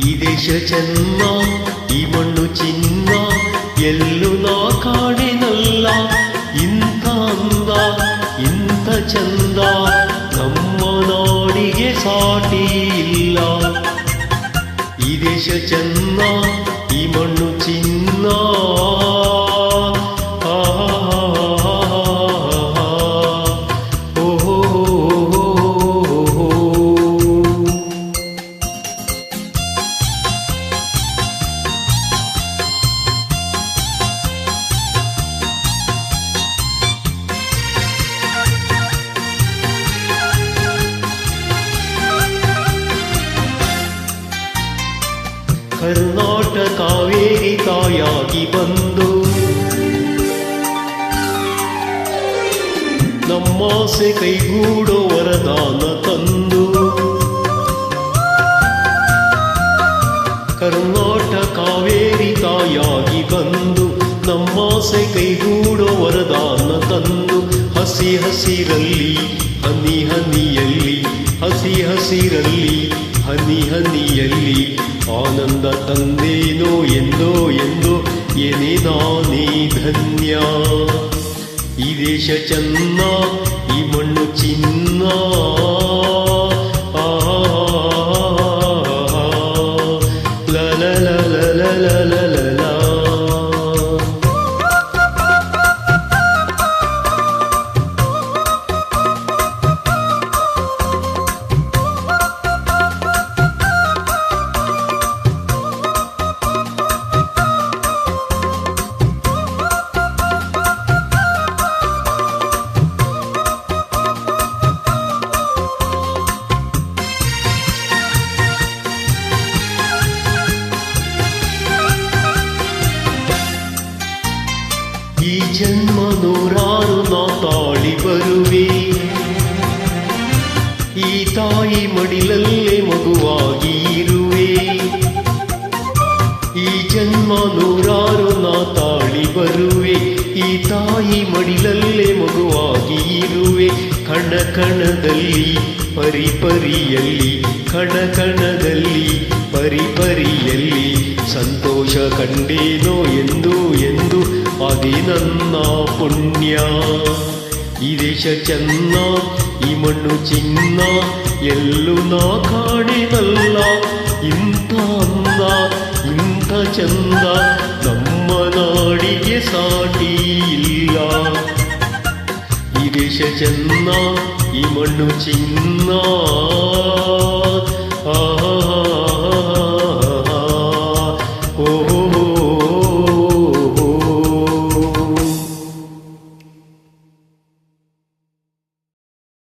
ಈ ದೇಶ ಚೆನ್ನ ಈ ಮಣ್ಣು ಚಿನ್ನ ಎಲ್ಲೂ ನಾ ಕಾಣೆನಲ್ಲ ಇಂಥ ಅಂದ ಇಂಥ ಚಂದ ನಮ್ಮ ನಾಡಿಗೆ ಸಾಟಿ ಇಲ್ಲ ಈ ದೇಶ ಚೆನ್ನ ಈ ಮಣ್ಣು ಚಿನ್ನ ಕರ್ನಾಟಕ ಕಾವೇರಿ ತಾಯಾಗಿ ಬಂದು ನಮ್ಮಾಸೆ ಕೈಗೂಡೋ ವರದಾನ ತಂದು ಕರ್ನಾಟಕ ಕಾವೇರಿ ತಾಯಾಗಿ ಬಂದು ನಮ್ಮಾಸೆ ಕೈಗೂಡೋ ವರದಾನ ತಂದು ಹಸಿ ಹಸಿರಲ್ಲಿ ಹನಿ ಹನಿಯಲ್ಲಿ ಹಸಿ ಹಸಿರಲ್ಲಿ ಹನಿ ಹನಿಯಲ್ಲಿ ಆನಂದ ತಂದೇನೋ ಎಂದೋ ಏನೇ ನಾನೇ ಧನ್ಯ ಈ ದೇಶ ಚೆನ್ನ ಈ ಮಣ್ಣು ಚಿನ್ನ ಈ ಜನ್ಮ ನೂರಾರು ನಾ ತಾಳಿ ಬರುವೆ ಈ ತಾಯಿ ಮಡಿಲಲ್ಲೇ ಮಗುವಾಗಿ ಇರುವೆ ಈ ಜನ್ಮ ನೂರಾರು ನಾ ತಾಳಿ ಬರುವೆ ಈ ತಾಯಿ ಮಡಿಲಲ್ಲೇ ಮಗುವಾಗಿ ಇರುವೆ ಕಣ ಕಣದಲ್ಲಿ ಪರಿಪರಿಯಲ್ಲಿ ಕಣ ಕಣದಲ್ಲಿ ಪರಿಪರಿಯಲ್ಲಿ ಸಂತೋಷ ಕಂಡೇನೋ ಎಂದು ಅದೇ ನನ್ನ ಪುಣ್ಯ ಈ ದೇಶ ಚೆನ್ನ ಈ ಮಣ್ಣು ಚಿನ್ನ ಎಲ್ಲೂ ನಾ ಕಾಣೆನಲ್ಲ ಇಂಥ ಅಂದ ಇಂಥ ಚಂದ ನಮ್ಮ ನಾಡಿಗೆ ಸಾಟಿ ಇಲ್ಲ ಈ ದೇಶ ಚೆನ್ನ ಈ ಮಣ್ಣು ಚಿನ್ನ